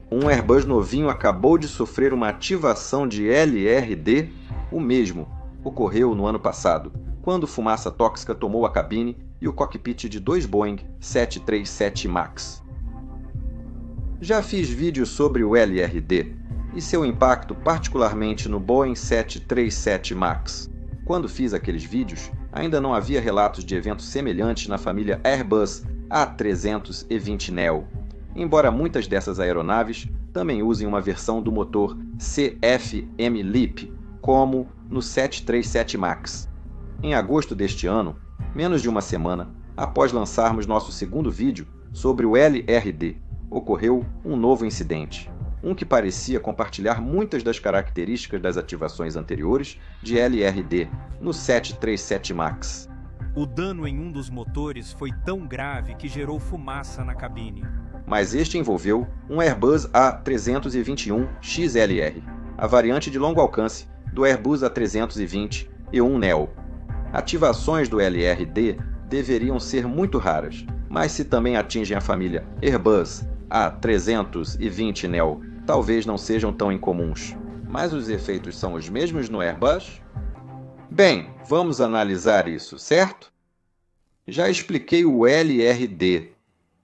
Um Airbus novinho acabou de sofrer uma ativação de LRD? O mesmo ocorreu no ano passado, quando fumaça tóxica tomou a cabine e o cockpit de dois Boeing 737 MAX. Já fiz vídeos sobre o LRD e seu impacto particularmente no Boeing 737 MAX. Quando fiz aqueles vídeos, ainda não havia relatos de eventos semelhantes na família Airbus A320neo, embora muitas dessas aeronaves também usem uma versão do motor CFM LEAP, como no 737 MAX. Em agosto deste ano, menos de uma semana após lançarmos nosso segundo vídeo sobre o LRD, ocorreu um novo incidente, um que parecia compartilhar muitas das características das ativações anteriores de LRD no 737 MAX. O dano em um dos motores foi tão grave que gerou fumaça na cabine. Mas este envolveu um Airbus A321XLR, a variante de longo alcance do Airbus A320 E1neo. Ativações do LRD deveriam ser muito raras, mas se também atingem a família Airbus A320neo, talvez não sejam tão incomuns. Mas os efeitos são os mesmos no Airbus? Bem, vamos analisar isso, certo? Já expliquei o LRD,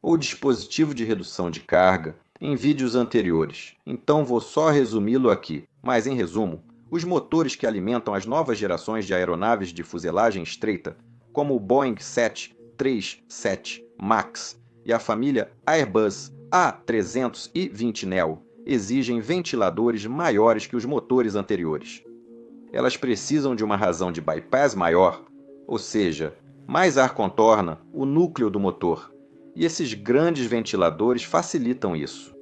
ou dispositivo de redução de carga, em vídeos anteriores, então vou só resumi-lo aqui. Mas, em resumo, os motores que alimentam as novas gerações de aeronaves de fuselagem estreita, como o Boeing 737 MAX e a família Airbus A320neo, exigem ventiladores maiores que os motores anteriores. Elas precisam de uma razão de bypass maior, ou seja, mais ar contorna o núcleo do motor, e esses grandes ventiladores facilitam isso.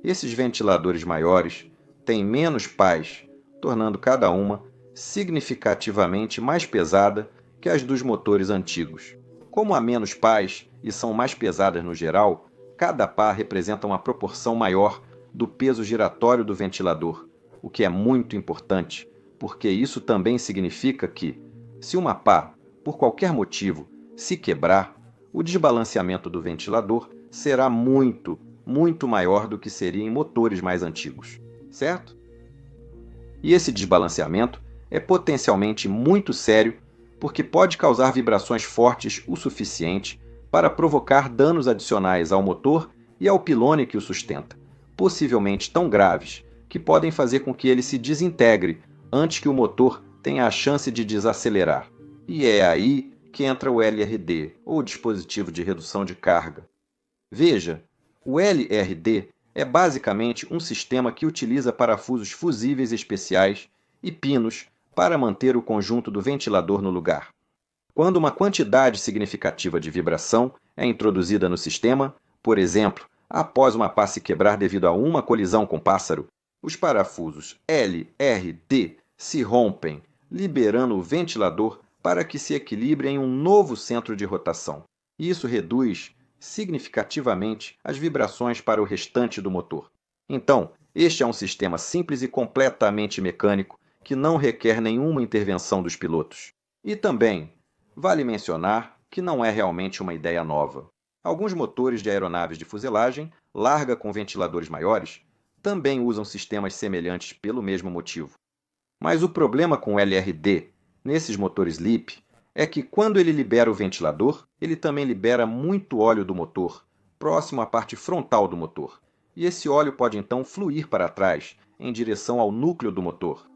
Esses ventiladores maiores têm menos pás, tornando cada uma significativamente mais pesada que as dos motores antigos. Como há menos pás e são mais pesadas no geral, cada pá representa uma proporção maior do peso giratório do ventilador, o que é muito importante, porque isso também significa que, se uma pá, por qualquer motivo, se quebrar, o desbalanceamento do ventilador será muito maior do que seria em motores mais antigos, certo? E esse desbalanceamento é potencialmente muito sério porque pode causar vibrações fortes o suficiente para provocar danos adicionais ao motor e ao pilone que o sustenta, possivelmente tão graves que podem fazer com que ele se desintegre antes que o motor tenha a chance de desacelerar. E é aí que entra o LRD, ou dispositivo de redução de carga. Veja, o LRD é basicamente um sistema que utiliza parafusos fusíveis especiais e pinos para manter o conjunto do ventilador no lugar. Quando uma quantidade significativa de vibração é introduzida no sistema, por exemplo, após uma pá se quebrar devido a uma colisão com pássaro, os parafusos LRD se rompem, liberando o ventilador para que se equilibre em um novo centro de rotação. Isso reduz significativamente as vibrações para o restante do motor. Então, este é um sistema simples e completamente mecânico que não requer nenhuma intervenção dos pilotos. E também, vale mencionar que não é realmente uma ideia nova. Alguns motores de aeronaves de fuselagem, larga com ventiladores maiores, também usam sistemas semelhantes pelo mesmo motivo. Mas o problema com o LRD, nesses motores LEAP, é que quando ele libera o ventilador, ele também libera muito óleo do motor, próximo à parte frontal do motor. E esse óleo pode então fluir para trás, em direção ao núcleo do motor.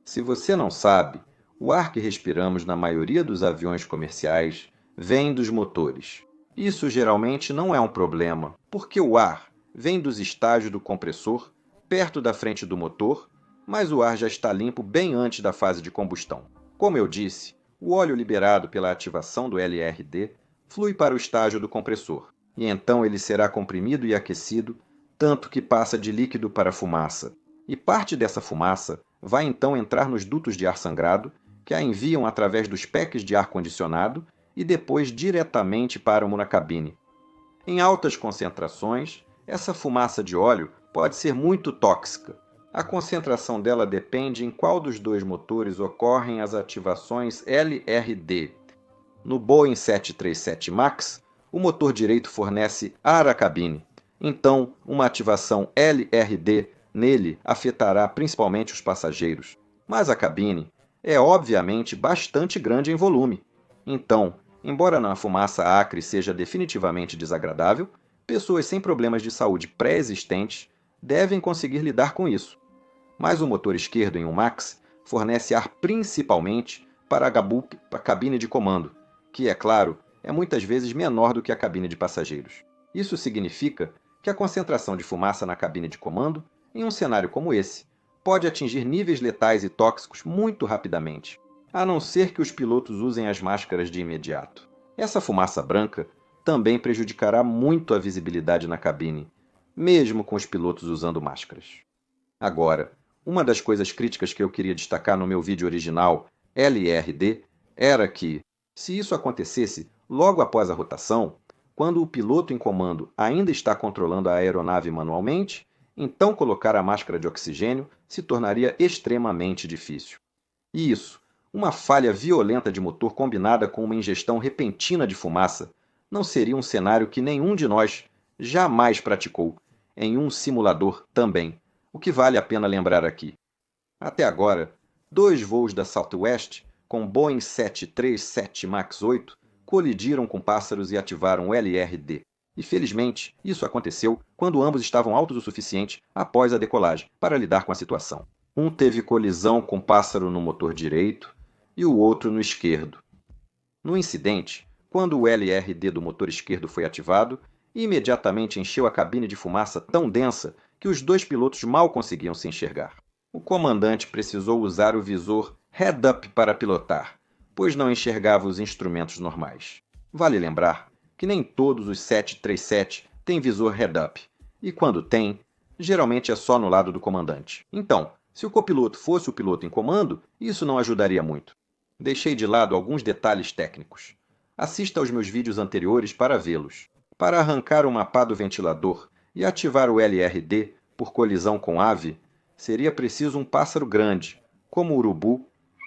Se você não sabe, o ar que respiramos na maioria dos aviões comerciais vem dos motores. Isso geralmente não é um problema, porque o ar vem dos estágios do compressor, perto da frente do motor, mas o ar já está limpo bem antes da fase de combustão. Como eu disse, o óleo liberado pela ativação do LRD flui para o estágio do compressor, e então ele será comprimido e aquecido, tanto que passa de líquido para fumaça. E parte dessa fumaça vai então entrar nos dutos de ar sangrado, que a enviam através dos packs de ar-condicionado e depois diretamente para o monocabine. Em altas concentrações, essa fumaça de óleo pode ser muito tóxica. A concentração dela depende em qual dos dois motores ocorrem as ativações LRD. No Boeing 737 MAX, o motor direito fornece ar à cabine, Então, uma ativação LRD nele afetará principalmente os passageiros. Mas a cabine é obviamente bastante grande em volume. Então, embora a fumaça acre seja definitivamente desagradável, pessoas sem problemas de saúde pré-existentes devem conseguir lidar com isso. Mas o motor esquerdo em um Max fornece ar principalmente para a cabine de comando, que, é claro, é muitas vezes menor do que a cabine de passageiros. Isso significa que a concentração de fumaça na cabine de comando, em um cenário como esse, pode atingir níveis letais e tóxicos muito rapidamente, a não ser que os pilotos usem as máscaras de imediato. Essa fumaça branca também prejudicará muito a visibilidade na cabine, mesmo com os pilotos usando máscaras. Agora, uma das coisas críticas que eu queria destacar no meu vídeo original, LRD, era que, se isso acontecesse logo após a rotação, quando o piloto em comando ainda está controlando a aeronave manualmente, então colocar a máscara de oxigênio se tornaria extremamente difícil. E isso, uma falha violenta de motor combinada com uma ingestão repentina de fumaça, não seria um cenário que nenhum de nós jamais praticou, em um simulador também, o que vale a pena lembrar aqui. Até agora, 2 voos da Southwest com Boeing 737 MAX 8 colidiram com pássaros e ativaram o LRD. E felizmente, isso aconteceu quando ambos estavam altos o suficiente após a decolagem para lidar com a situação. Um teve colisão com pássaro no motor direito e o outro no esquerdo. No incidente, quando o LRD do motor esquerdo foi ativado, imediatamente encheu a cabine de fumaça tão densa que os 2 pilotos mal conseguiam se enxergar. O comandante precisou usar o visor head-up para pilotar, pois não enxergava os instrumentos normais. Vale lembrar que nem todos os 737 têm visor head-up, e quando tem, geralmente é só no lado do comandante. Então, se o copiloto fosse o piloto em comando, isso não ajudaria muito. Deixei de lado alguns detalhes técnicos. Assista aos meus vídeos anteriores para vê-los. Para arrancar o mapa do ventilador e ativar o LRD por colisão com ave, seria preciso um pássaro grande, como o urubu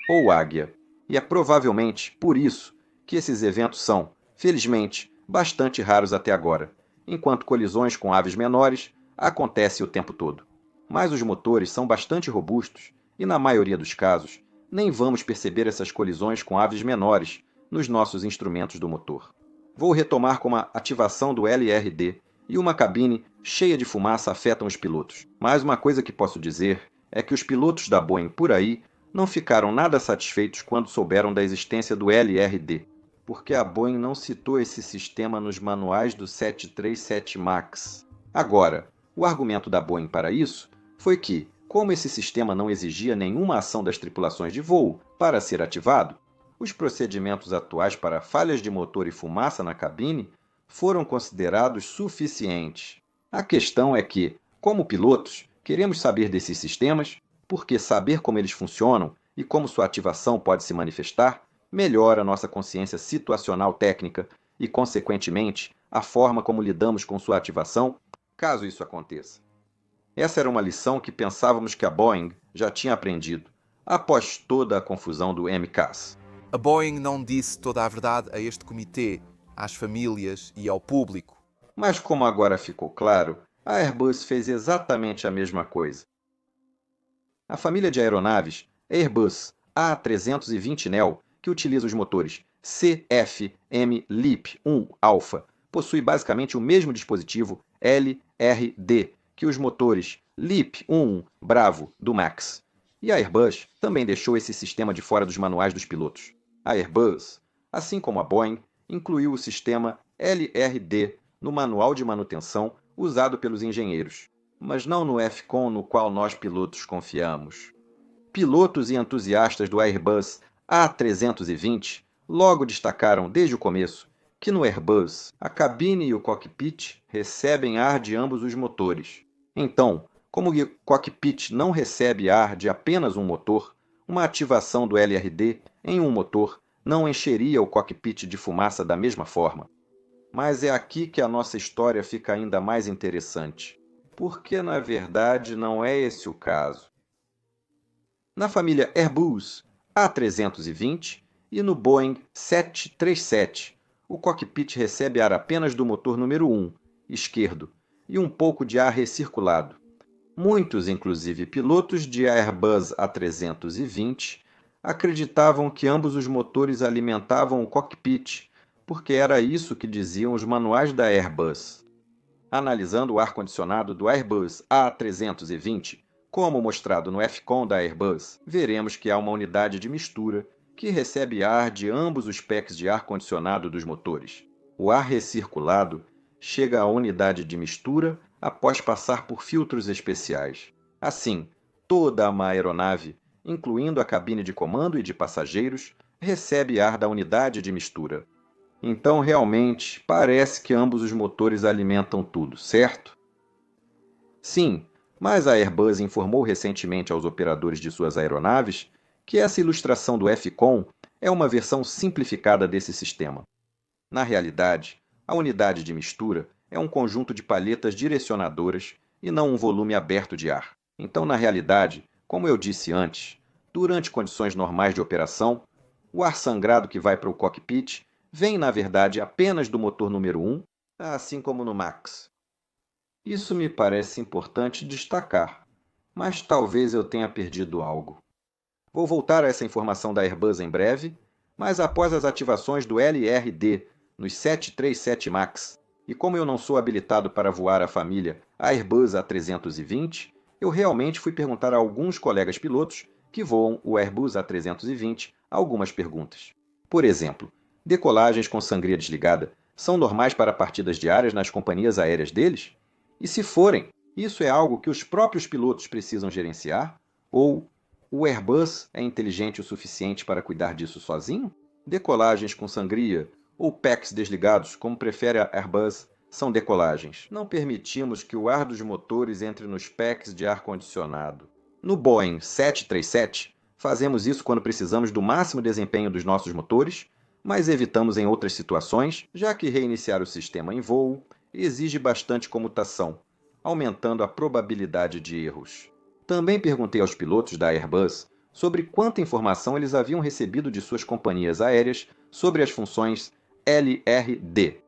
ou águia. E é provavelmente por isso que esses eventos são, felizmente, bastante raros até agora, enquanto colisões com aves menores acontecem o tempo todo. Mas os motores são bastante robustos e, na maioria dos casos, nem vamos perceber essas colisões com aves menores nos nossos instrumentos do motor. Vou retomar como a ativação do LRD e uma cabine cheia de fumaça afetam os pilotos. Mas uma coisa que posso dizer é que os pilotos da Boeing por aí não ficaram nada satisfeitos quando souberam da existência do LRD, porque a Boeing não citou esse sistema nos manuais do 737 MAX. Agora, o argumento da Boeing para isso foi que, como esse sistema não exigia nenhuma ação das tripulações de voo para ser ativado, os procedimentos atuais para falhas de motor e fumaça na cabine foram considerados suficientes. A questão é que, como pilotos, queremos saber desses sistemas, porque saber como eles funcionam e como sua ativação pode se manifestar melhora nossa consciência situacional técnica e, consequentemente, a forma como lidamos com sua ativação, caso isso aconteça. Essa era uma lição que pensávamos que a Boeing já tinha aprendido, após toda a confusão do MCAS. A Boeing não disse toda a verdade a este comitê, às famílias e ao público. Mas como agora ficou claro, a Airbus fez exatamente a mesma coisa. A família de aeronaves Airbus A320neo, que utiliza os motores CFM LEAP-1 Alpha, possui basicamente o mesmo dispositivo LRD que os motores LEAP-1 Bravo do Max. E a Airbus também deixou esse sistema de fora dos manuais dos pilotos. A Airbus, assim como a Boeing, incluiu o sistema LRD no manual de manutenção usado pelos engenheiros, mas não no FCON no qual nós pilotos confiamos. Pilotos e entusiastas do Airbus A320 logo destacaram desde o começo que no Airbus a cabine e o cockpit recebem ar de ambos os motores. Então, como o cockpit não recebe ar de apenas um motor, uma ativação do LRD em um motor não encheria o cockpit de fumaça da mesma forma. Mas é aqui que a nossa história fica ainda mais interessante, porque na verdade não é esse o caso. Na família Airbus A320 e no Boeing 737, o cockpit recebe ar apenas do motor número 1, esquerdo, e um pouco de ar recirculado. Muitos, inclusive pilotos de Airbus A320, acreditavam que ambos os motores alimentavam o cockpit, porque era isso que diziam os manuais da Airbus. Analisando o ar-condicionado do Airbus A320, como mostrado no FCON da Airbus, veremos que há uma unidade de mistura que recebe ar de ambos os packs de ar-condicionado dos motores. O ar recirculado chega à unidade de mistura após passar por filtros especiais. Assim, toda uma aeronave, incluindo a cabine de comando e de passageiros, recebe ar da unidade de mistura. Então, realmente, parece que ambos os motores alimentam tudo, certo? Sim, mas a Airbus informou recentemente aos operadores de suas aeronaves que essa ilustração do FCON é uma versão simplificada desse sistema. Na realidade, a unidade de mistura é um conjunto de palhetas direcionadoras e não um volume aberto de ar. Então, na realidade, como eu disse antes, durante condições normais de operação, o ar sangrado que vai para o cockpit vem, na verdade, apenas do motor número 1, assim como no MAX. Isso me parece importante destacar, mas talvez eu tenha perdido algo. Vou voltar a essa informação da Airbus em breve, mas após as ativações do LRD nos 737 MAX, e como eu não sou habilitado para voar a família Airbus A320, eu realmente fui perguntar a alguns colegas pilotos que voam o Airbus A320 algumas perguntas. Por exemplo, decolagens com sangria desligada são normais para partidas diárias nas companhias aéreas deles? E se forem, isso é algo que os próprios pilotos precisam gerenciar? Ou o Airbus é inteligente o suficiente para cuidar disso sozinho? Decolagens com sangria ou packs desligados, como prefere a Airbus, são decolagens. Não permitimos que o ar dos motores entre nos packs de ar-condicionado. No Boeing 737, fazemos isso quando precisamos do máximo desempenho dos nossos motores, mas evitamos em outras situações, já que reiniciar o sistema em voo exige bastante comutação, aumentando a probabilidade de erros. Também perguntei aos pilotos da Airbus sobre quanta informação eles haviam recebido de suas companhias aéreas sobre as funções LRD.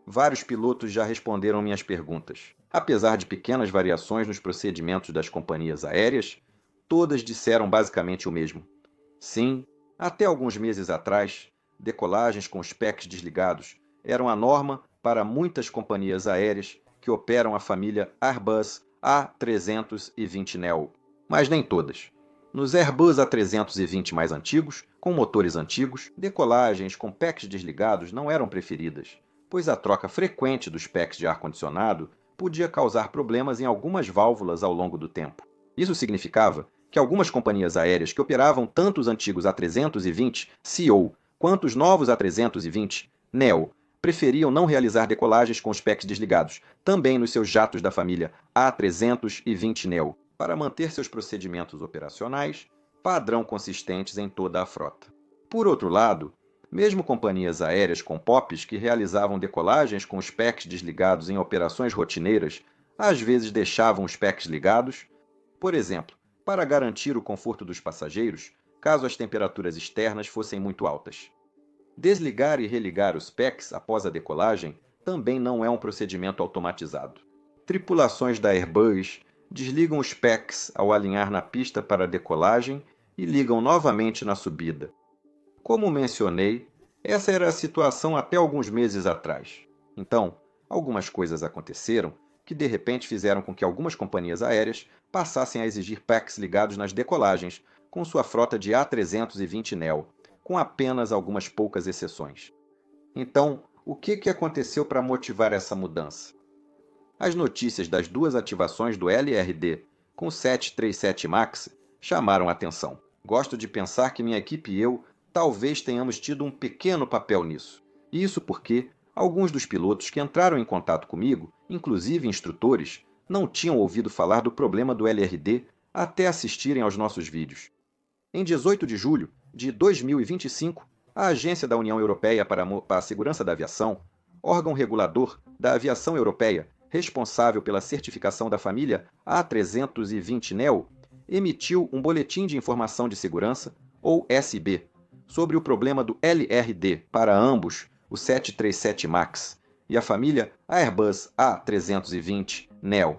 Vários pilotos já responderam minhas perguntas. Apesar de pequenas variações nos procedimentos das companhias aéreas, todas disseram basicamente o mesmo. Sim, até alguns meses atrás, decolagens com os packs desligados eram a norma para muitas companhias aéreas que operam a família Airbus A320neo, mas nem todas. Nos Airbus A320 mais antigos, com motores antigos, decolagens com packs desligados não eram preferidas, pois a troca frequente dos packs de ar-condicionado podia causar problemas em algumas válvulas ao longo do tempo. Isso significava que algumas companhias aéreas que operavam tanto os antigos A320ceo quanto os novos A320neo preferiam não realizar decolagens com os packs desligados, também nos seus jatos da família A320neo, para manter seus procedimentos operacionais padrão consistentes em toda a frota. Por outro lado, mesmo companhias aéreas com POPs que realizavam decolagens com os packs desligados em operações rotineiras, às vezes deixavam os packs ligados, por exemplo, para garantir o conforto dos passageiros, caso as temperaturas externas fossem muito altas. Desligar e religar os packs após a decolagem também não é um procedimento automatizado. Tripulações da Airbus desligam os packs ao alinhar na pista para a decolagem e ligam novamente na subida. Como mencionei, essa era a situação até alguns meses atrás. Então, algumas coisas aconteceram que de repente fizeram com que algumas companhias aéreas passassem a exigir packs ligados nas decolagens com sua frota de A320neo, com apenas algumas poucas exceções. Então, o que aconteceu para motivar essa mudança? As notícias das duas ativações do LRD com o 737 MAX chamaram a atenção. Gosto de pensar que minha equipe e eu talvez tenhamos tido um pequeno papel nisso. Isso porque alguns dos pilotos que entraram em contato comigo, inclusive instrutores, não tinham ouvido falar do problema do LRD até assistirem aos nossos vídeos. Em 18 de julho de 2025, a Agência da União Europeia para a Segurança da Aviação, órgão regulador da aviação europeia responsável pela certificação da família A320neo, emitiu um Boletim de Informação de Segurança, ou SB, sobre o problema do LRD para ambos, o 737 MAX, e a família Airbus A320neo.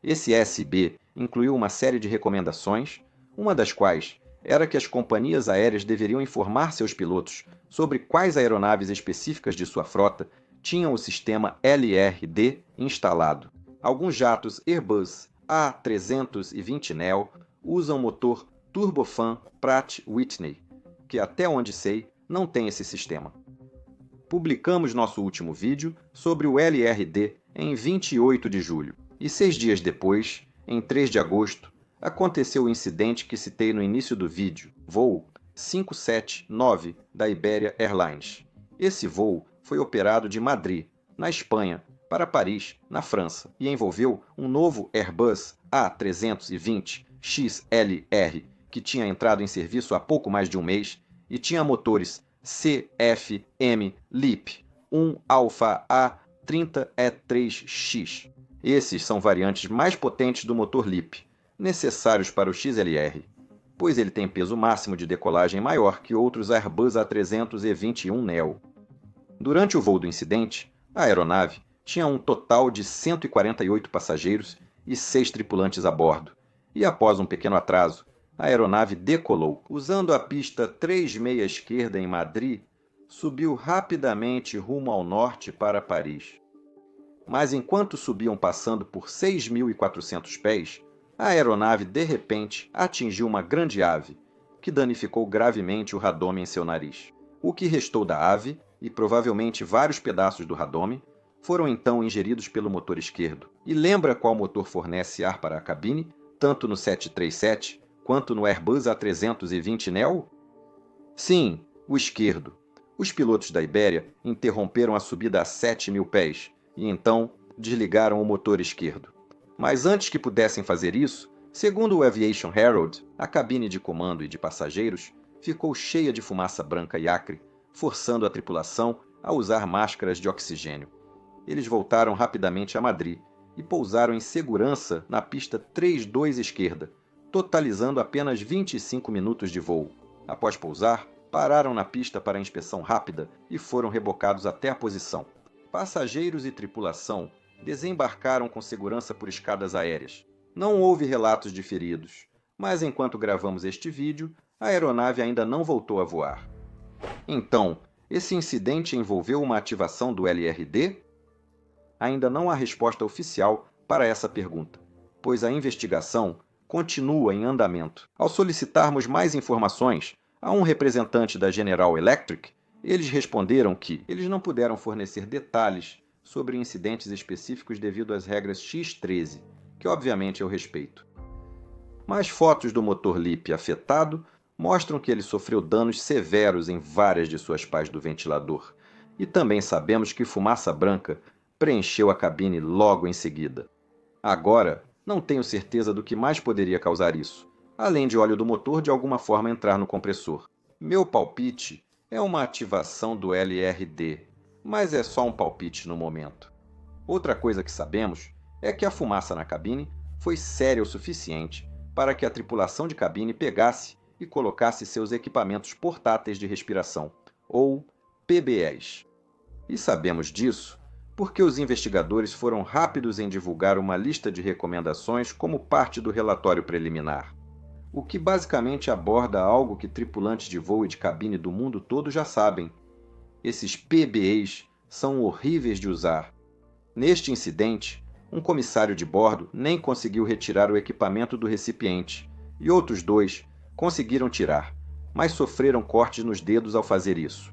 Esse SB incluiu uma série de recomendações, uma das quais era que as companhias aéreas deveriam informar seus pilotos sobre quais aeronaves específicas de sua frota tinham o sistema LRD instalado. Alguns jatos Airbus A320neo usam motor turbofan Pratt Whitney, que até onde sei não tem esse sistema. Publicamos nosso último vídeo sobre o LRD em 28 de julho, e 6 dias depois, em 3 de agosto, aconteceu o incidente que citei no início do vídeo, voo 579 da Iberia Airlines. Esse voo foi operado de Madrid, na Espanha, para Paris, na França, e envolveu um novo Airbus A320XLR, que tinha entrado em serviço há pouco mais de um mês e tinha motores CFM LEAP 1 Alpha A30E3X. Esses são variantes mais potentes do motor LEAP, necessários para o XLR, pois ele tem peso máximo de decolagem maior que outros Airbus A321neo. Durante o voo do incidente, a aeronave tinha um total de 148 passageiros e 6 tripulantes a bordo, e após um pequeno atraso, a aeronave decolou. Usando a pista 36 esquerda em Madrid, subiu rapidamente rumo ao norte para Paris. Mas enquanto subiam passando por 6.400 pés, a aeronave de repente atingiu uma grande ave, que danificou gravemente o radome em seu nariz. O que restou da ave, e provavelmente vários pedaços do radome, foram então ingeridos pelo motor esquerdo. E lembra qual motor fornece ar para a cabine, tanto no 737 quanto no Airbus A320neo? Sim, o esquerdo. Os pilotos da Iberia interromperam a subida a 7.000 pés e então desligaram o motor esquerdo. Mas antes que pudessem fazer isso, segundo o Aviation Herald, a cabine de comando e de passageiros ficou cheia de fumaça branca e acre, forçando a tripulação a usar máscaras de oxigênio. Eles voltaram rapidamente a Madrid e pousaram em segurança na pista 32 esquerda, totalizando apenas 25 minutos de voo. Após pousar, pararam na pista para inspeção rápida e foram rebocados até a posição. Passageiros e tripulação desembarcaram com segurança por escadas aéreas. Não houve relatos de feridos, mas enquanto gravamos este vídeo, a aeronave ainda não voltou a voar. Então, esse incidente envolveu uma ativação do LRD? Ainda não há resposta oficial para essa pergunta, pois a investigação continua em andamento. Ao solicitarmos mais informações a um representante da General Electric, eles responderam que eles não puderam fornecer detalhes sobre incidentes específicos devido às regras X13, que obviamente eu respeito. Mas fotos do motor LEAP afetado mostram que ele sofreu danos severos em várias de suas pás do ventilador, e também sabemos que fumaça branca preencheu a cabine logo em seguida. Agora, não tenho certeza do que mais poderia causar isso, além de óleo do motor de alguma forma entrar no compressor. Meu palpite é uma ativação do LRD, mas é só um palpite no momento. Outra coisa que sabemos é que a fumaça na cabine foi séria o suficiente para que a tripulação de cabine pegasse e colocasse seus equipamentos portáteis de respiração, ou PBEs. E sabemos disso porque os investigadores foram rápidos em divulgar uma lista de recomendações como parte do relatório preliminar, o que basicamente aborda algo que tripulantes de voo e de cabine do mundo todo já sabem. Esses PBEs são horríveis de usar. Neste incidente, um comissário de bordo nem conseguiu retirar o equipamento do recipiente, e outros 2 conseguiram tirar, mas sofreram cortes nos dedos ao fazer isso.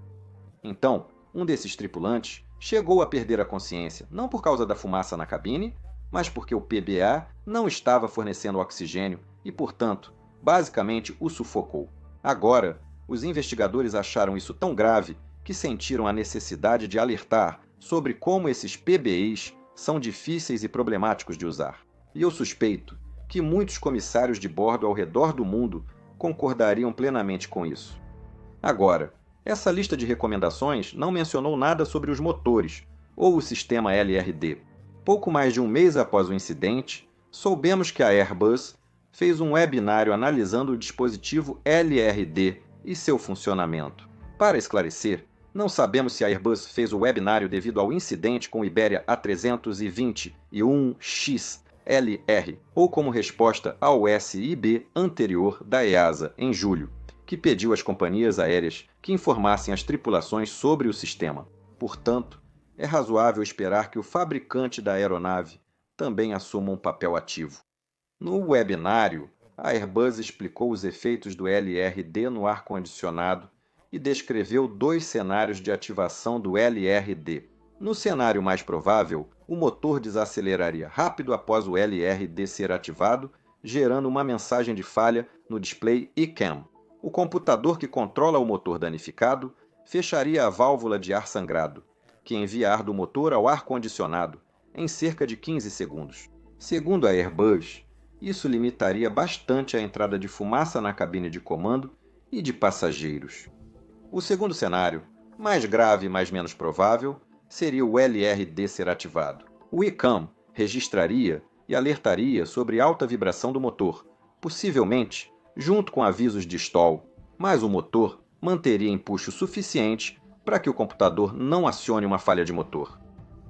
Então, um desses tripulantes chegou a perder a consciência, não por causa da fumaça na cabine, mas porque o PBA não estava fornecendo oxigênio e, portanto, basicamente o sufocou. Agora, os investigadores acharam isso tão grave que sentiram a necessidade de alertar sobre como esses PBIs são difíceis e problemáticos de usar. E eu suspeito que muitos comissários de bordo ao redor do mundo concordariam plenamente com isso. Agora, essa lista de recomendações não mencionou nada sobre os motores, ou o sistema LRD. Pouco mais de um mês após o incidente, soubemos que a Airbus fez um webinário analisando o dispositivo LRD e seu funcionamento. Para esclarecer, Não sabemos se a Airbus fez o webinário devido ao incidente com o Iberia A320 e 1XLR, ou como resposta ao SIB anterior da EASA, em julho, que pediu às companhias aéreas que informassem as tripulações sobre o sistema. Portanto, é razoável esperar que o fabricante da aeronave também assuma um papel ativo. No webinário, a Airbus explicou os efeitos do LRD no ar-condicionado e descreveu 2 cenários de ativação do LRD. No cenário mais provável, o motor desaceleraria rápido após o LRD ser ativado, gerando uma mensagem de falha no display ICAM. O computador que controla o motor danificado fecharia a válvula de ar sangrado, que envia ar do motor ao ar-condicionado, em cerca de 15 segundos. Segundo a Airbus, isso limitaria bastante a entrada de fumaça na cabine de comando e de passageiros. O segundo cenário, mais grave mas menos provável, seria o LRD ser ativado. O ICAM registraria e alertaria sobre alta vibração do motor, possivelmente junto com avisos de stall, mas o motor manteria empuxo suficiente para que o computador não acione uma falha de motor.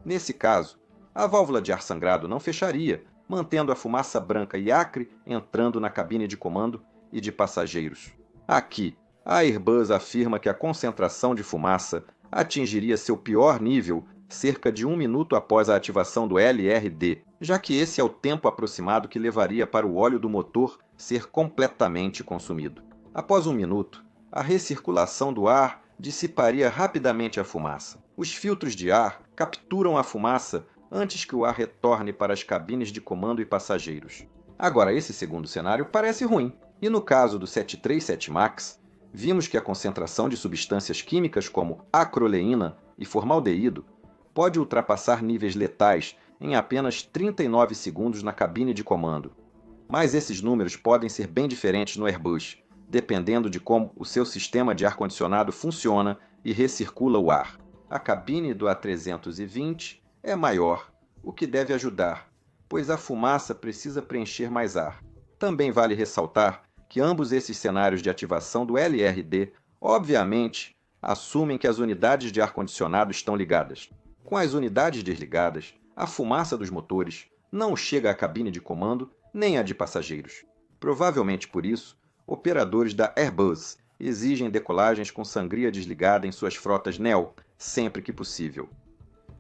Nesse caso, a válvula de ar sangrado não fecharia, mantendo a fumaça branca e acre entrando na cabine de comando e de passageiros. Aqui, a Airbus afirma que a concentração de fumaça atingiria seu pior nível cerca de 1 minuto após a ativação do LRD, já que esse é o tempo aproximado que levaria para o óleo do motor ser completamente consumido. Após 1 minuto, a recirculação do ar dissiparia rapidamente a fumaça. Os filtros de ar capturam a fumaça antes que o ar retorne para as cabines de comando e passageiros. Agora, esse segundo cenário parece ruim. E no caso do 737 MAX, vimos que a concentração de substâncias químicas como acroleína e formaldeído pode ultrapassar níveis letais em apenas 39 segundos na cabine de comando. Mas esses números podem ser bem diferentes no Airbus, dependendo de como o seu sistema de ar-condicionado funciona e recircula o ar. A cabine do A320 é maior, o que deve ajudar, pois a fumaça precisa preencher mais ar. Também vale ressaltar que ambos esses cenários de ativação do LRD, obviamente, assumem que as unidades de ar-condicionado estão ligadas. Com as unidades desligadas, a fumaça dos motores não chega à cabine de comando nem à de passageiros. Provavelmente por isso, operadores da Airbus exigem decolagens com sangria desligada em suas frotas Neo, sempre que possível.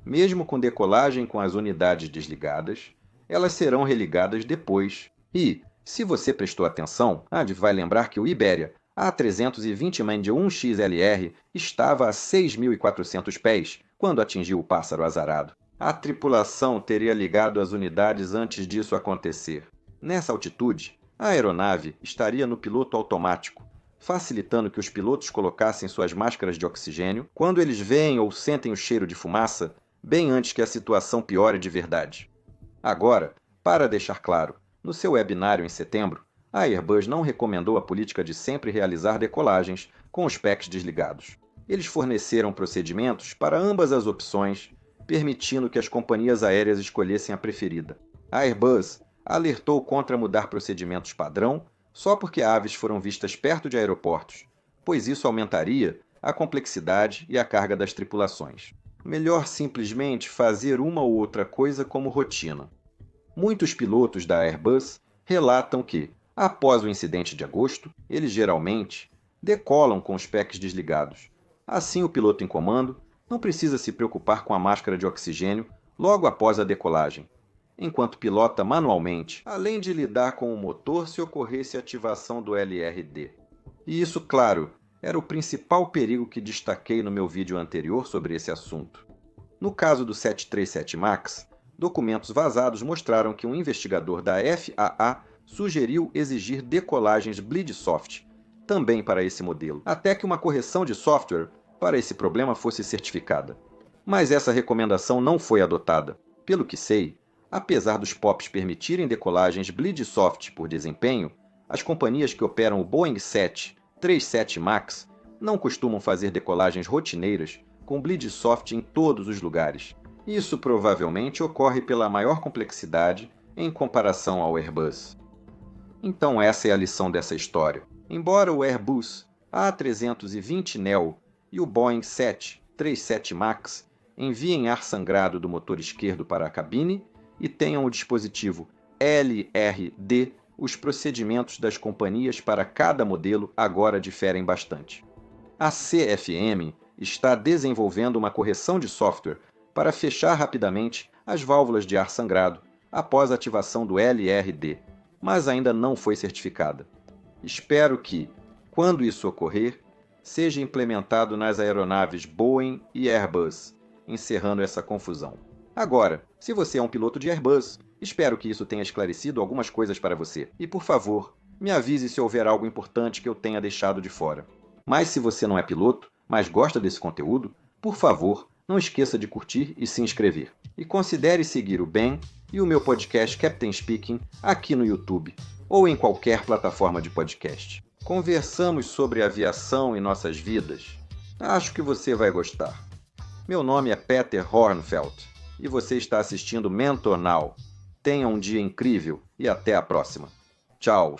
Mesmo com decolagem com as unidades desligadas, elas serão religadas depois. E, se você prestou atenção, vai lembrar que o Iberia A320-1XLR estava a 6.400 pés quando atingiu o pássaro azarado. A tripulação teria ligado as unidades antes disso acontecer. Nessa altitude, a aeronave estaria no piloto automático, facilitando que os pilotos colocassem suas máscaras de oxigênio quando eles veem ou sentem o cheiro de fumaça, bem antes que a situação piore de verdade. Agora, para deixar claro, no seu webinário em setembro, a Airbus não recomendou a política de sempre realizar decolagens com os packs desligados. Eles forneceram procedimentos para ambas as opções, permitindo que as companhias aéreas escolhessem a preferida. A Airbus alertou contra mudar procedimentos padrão só porque aves foram vistas perto de aeroportos, pois isso aumentaria a complexidade e a carga das tripulações. Melhor simplesmente fazer uma ou outra coisa como rotina. Muitos pilotos da Airbus relatam que, após o incidente de agosto, eles geralmente decolam com os packs desligados. Assim, o piloto em comando não precisa se preocupar com a máscara de oxigênio logo após a decolagem, enquanto pilota manualmente, além de lidar com o motor se ocorresse ativação do LRD. E isso, claro, era o principal perigo que destaquei no meu vídeo anterior sobre esse assunto. No caso do 737 MAX, documentos vazados mostraram que um investigador da FAA sugeriu exigir decolagens bleed-soft, também para esse modelo, até que uma correção de software para esse problema fosse certificada. Mas essa recomendação não foi adotada. Pelo que sei, apesar dos POPs permitirem decolagens bleed-soft por desempenho, as companhias que operam o Boeing 737 MAX não costumam fazer decolagens rotineiras com bleed-soft em todos os lugares. Isso provavelmente ocorre pela maior complexidade em comparação ao Airbus. Então essa é a lição dessa história. Embora o Airbus A320neo e o Boeing 737 MAX enviem ar sangrado do motor esquerdo para a cabine e tenham o dispositivo LRD, os procedimentos das companhias para cada modelo agora diferem bastante. A CFM está desenvolvendo uma correção de software para fechar rapidamente as válvulas de ar sangrado após a ativação do LRD, mas ainda não foi certificada. Espero que, quando isso ocorrer, seja implementado nas aeronaves Boeing e Airbus, encerrando essa confusão. Agora, se você é um piloto de Airbus, espero que isso tenha esclarecido algumas coisas para você. E, por favor, me avise se houver algo importante que eu tenha deixado de fora. Mas se você não é piloto, mas gosta desse conteúdo, por favor, não esqueça de curtir e se inscrever. E considere seguir o Ben e o meu podcast Captain Speaking aqui no YouTube ou em qualquer plataforma de podcast. Conversamos sobre aviação e nossas vidas. Acho que você vai gostar. Meu nome é Peter Hornfeld e você está assistindo Mentor Now. Tenha um dia incrível e até a próxima. Tchau!